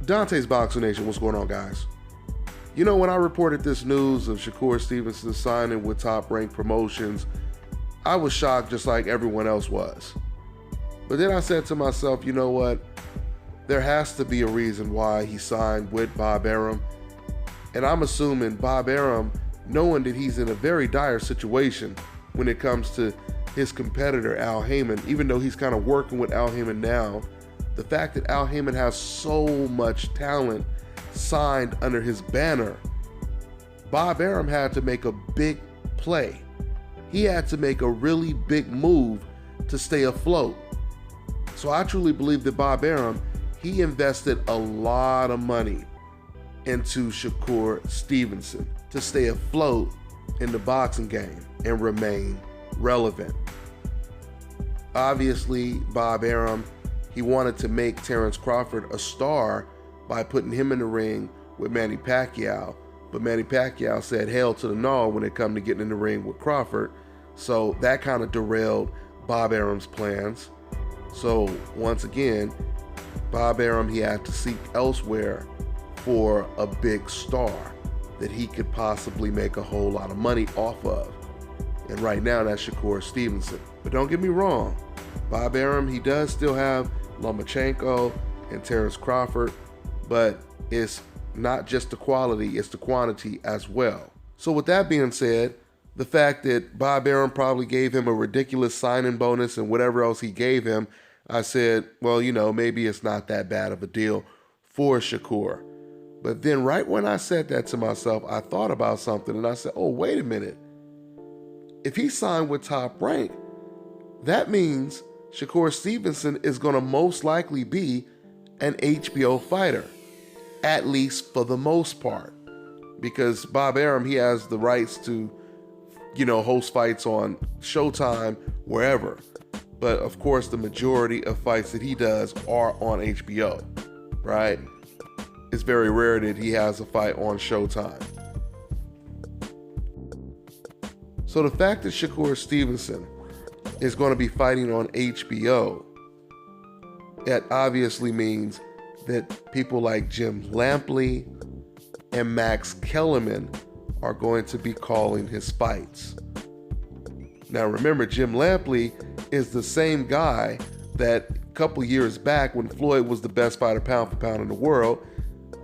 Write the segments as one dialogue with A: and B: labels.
A: Dante's Boxing Nation, what's going on, guys? You know, when I reported this news of Shakur Stevenson signing with Top Rank Promotions, I was shocked just like everyone else was. But then I said to myself, you know what? There has to be a reason why he signed with Bob Arum. And I'm assuming Bob Arum, knowing that he's in a very dire situation when it comes to his competitor, Al Heyman, even though he's kind of working with Al Heyman now, the fact that Al Heyman has so much talent signed under his banner, Bob Arum had to make a big play. He had to make a really big move to stay afloat. So I truly believe that Bob Arum, he invested a lot of money into Shakur Stevenson to stay afloat in the boxing game and remain relevant. Obviously, Bob Arum, he wanted to make Terrence Crawford a star by putting him in the ring with Manny Pacquiao, but Manny Pacquiao said hell to the no when it come to getting in the ring with Crawford, so that kind of derailed Bob Arum's plans. So once again, Bob Arum, he had to seek elsewhere for a big star that he could possibly make a whole lot of money off of. And right now, that's Shakur Stevenson. But don't get me wrong, Bob Arum, he does still have Lomachenko and Terrence Crawford, but it's not just the quality, it's the quantity as well. So with that being said, the fact that Bob Arum probably gave him a ridiculous signing bonus and whatever else he gave him, I said, well, you know, maybe it's not that bad of a deal for Shakur. But then right when I said that to myself, I thought about something and I said, oh, wait a minute. If he signed with Top Rank, that means Shakur Stevenson is going to most likely be an HBO fighter, at least for the most part, because Bob Arum, he has the rights to, you know, host fights on Showtime, wherever. But of course, the majority of fights that he does are on HBO, right? It's very rare that he has a fight on Showtime. So the fact that Shakur Stevenson is going to be fighting on HBO, that obviously means that people like Jim Lampley and Max Kellerman are going to be calling his fights. Now remember, Jim Lampley is the same guy that a couple years back when Floyd was the best fighter pound for pound in the world,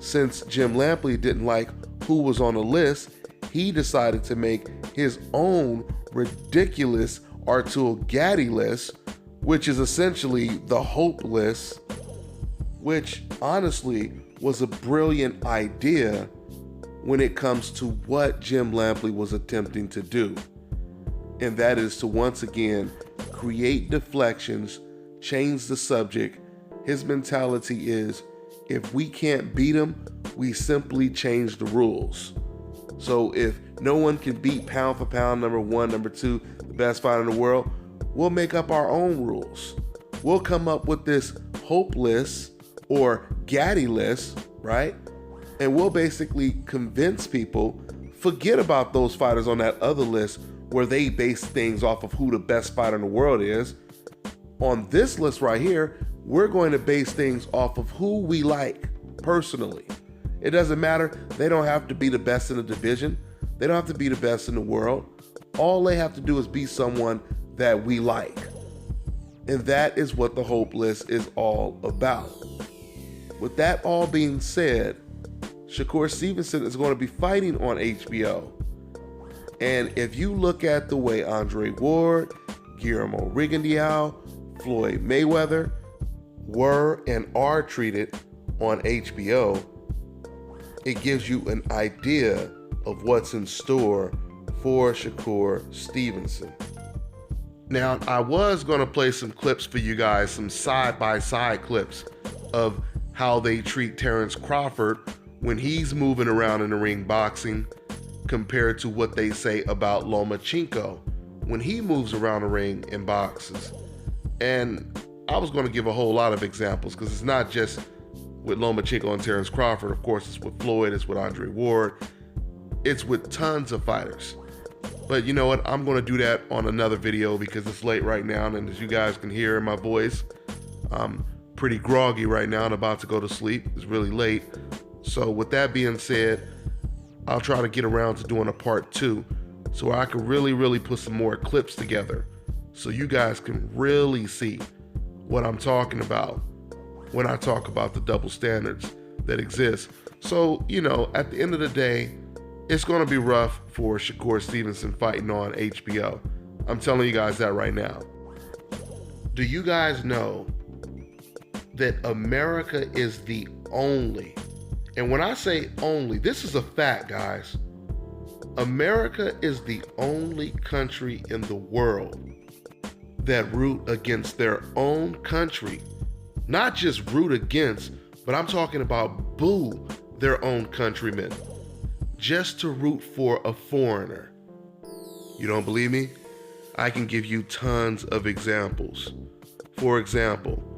A: since Jim Lampley didn't like who was on the list, he decided to make his own ridiculous Arturo Gatti list, which is essentially the Hope list, which honestly was a brilliant idea when it comes to what Jim Lampley was attempting to do. And that is to once again create deflections, change the subject. His mentality is, if we can't beat him, we simply change the rules. So if no one can beat pound for pound number one, number two, the best fighter in the world, we'll make up our own rules. We'll come up with this Hope list or Gatti list, right? And we'll basically convince people, forget about those fighters on that other list where they base things off of who the best fighter in the world is. On this list right here, we're going to base things off of who we like personally. It doesn't matter. They don't have to be the best in the division. They don't have to be the best in the world. All they have to do is be someone that we like. And that is what the Hope list is all about. With that all being said, Shakur Stevenson is going to be fighting on HBO. And if you look at the way Andre Ward, Guillermo Rigondeaux, Floyd Mayweather were and are treated on HBO, it gives you an idea of what's in store for Shakur Stevenson. Now, I was going to play some clips for you guys, some side-by-side clips of how they treat Terrence Crawford when he's moving around in the ring boxing compared to what they say about Lomachenko when he moves around the ring and boxes. And I was going to give a whole lot of examples because it's not just with Lomachenko and Terrence Crawford. Of course, it's with Floyd, it's with Andre Ward, it's with tons of fighters. But you know what? I'm going to do that on another video because it's late right now, and as you guys can hear in my voice, I'm pretty groggy right now and about to go to sleep. It's really late. So with that being said, I'll try to get around to doing a part 2 so I can really put some more clips together so you guys can really see what I'm talking about when I talk about the double standards that exist. So, at the end of the day, it's going to be rough for Shakur Stevenson fighting on HBO. I'm telling you guys that right now. Do you guys know that America is the only, and when I say only, this is a fact, guys. America is the only country in the world that root against their own country. Not just root against, but I'm talking about boo their own countrymen just to root for a foreigner. You don't believe me? I can give you tons of examples. For example,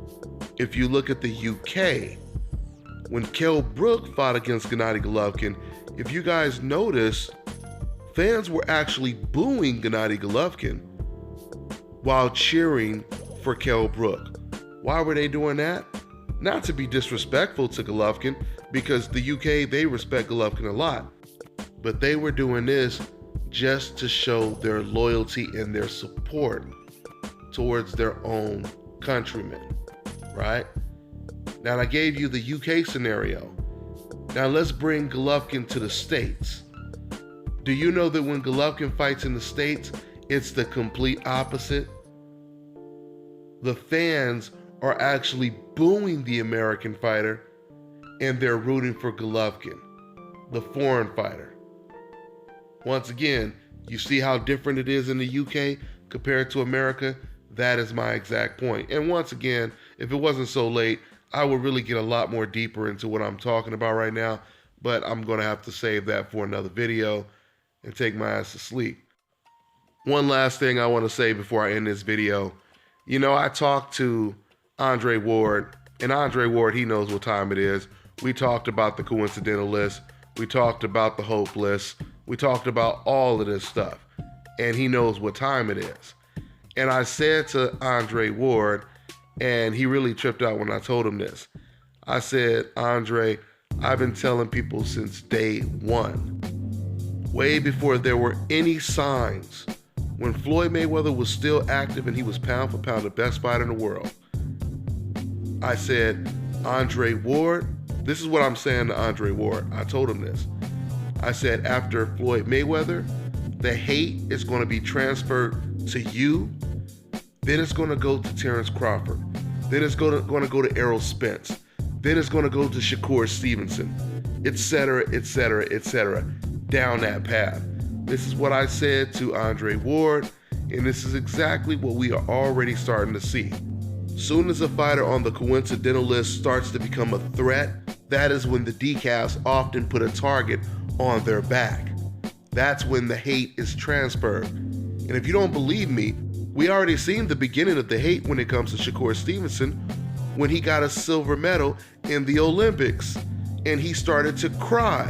A: if you look at the UK, when Kell Brook fought against Gennady Golovkin, if you guys notice, fans were actually booing Gennady Golovkin while cheering for Kell Brook. Why were they doing that? Not to be disrespectful to Golovkin, because the UK, they respect Golovkin a lot, but they were doing this just to show their loyalty and their support towards their own countrymen, right? Now, I gave you the UK scenario. Now, let's bring Golovkin to the States. Do you know that when Golovkin fights in the States, it's the complete opposite? The fans are actually booing the American fighter, and they're rooting for Golovkin, the foreign fighter. Once again, you see how different it is in the UK compared to America? That is my exact point. And once again, if it wasn't so late, I would really get a lot more deeper into what I'm talking about right now, but I'm going to have to save that for another video and take my ass to sleep. One last thing I want to say before I end this video. I talked to Andre Ward, and Andre Ward, he knows what time it is. We talked about the coincidental list. We talked about the hope list. We talked about all of this stuff, and he knows what time it is. And I said to Andre Ward, and he really tripped out when I told him this. I said, Andre, I've been telling people since day one, way before there were any signs, when Floyd Mayweather was still active and he was pound for pound the best fighter in the world. I said, Andre Ward, this is what I'm saying to Andre Ward. I told him this. I said, after Floyd Mayweather, the hate is going to be transferred to you. Then it's going to go to Terrence Crawford. Then it's going to go to Errol Spence. Then it's going to go to Shakur Stevenson, etc., etc., etc., down that path. This is what I said to Andre Ward, and this is exactly what we are already starting to see. Soon as a fighter on the coincidental list starts to become a threat, that is when the decals often put a target on their back. That's when the hate is transferred. And if you don't believe me, we already seen the beginning of the hate when it comes to Shakur Stevenson when he got a silver medal in the Olympics and he started to cry.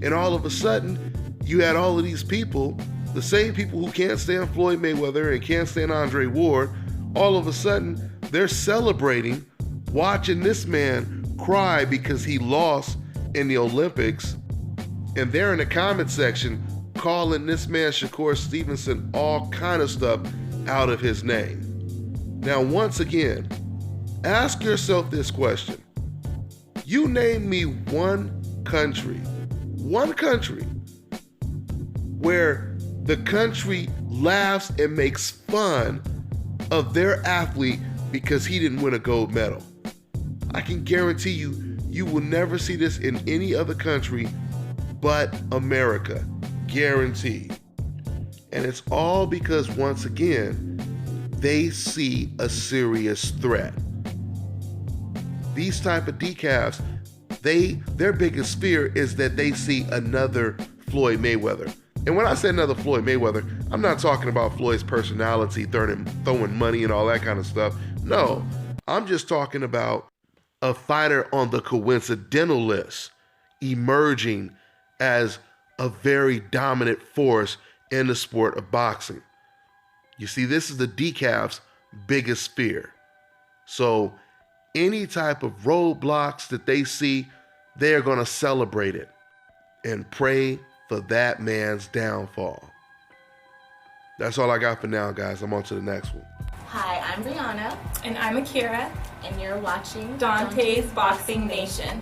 A: And all of a sudden, you had all of these people, the same people who can't stand Floyd Mayweather and can't stand Andre Ward, all of a sudden, they're celebrating watching this man cry because he lost in the Olympics. And they're in the comment section calling this man Shakur Stevenson all kind of stuff out of his name. Now, once again, ask yourself this question. You name me one country where the country laughs and makes fun of their athlete because he didn't win a gold medal. I can guarantee you, you will never see this in any other country but America. Guaranteed. And it's all because, once again, they see a serious threat. These type of decals, their biggest fear is that they see another Floyd Mayweather. And when I say another Floyd Mayweather, I'm not talking about Floyd's personality, throwing money and all that kind of stuff. No, I'm just talking about a fighter on the coincidental list emerging as a very dominant force in the sport of boxing. You see, this is the decal's biggest fear. So any type of roadblocks that they see, they're going to celebrate it and pray for that man's downfall. That's all I got for now, guys. I'm on to the next one.
B: Hi, I'm Brianna.
C: And I'm Akira.
B: And you're watching
C: Dante's Boxing Nation.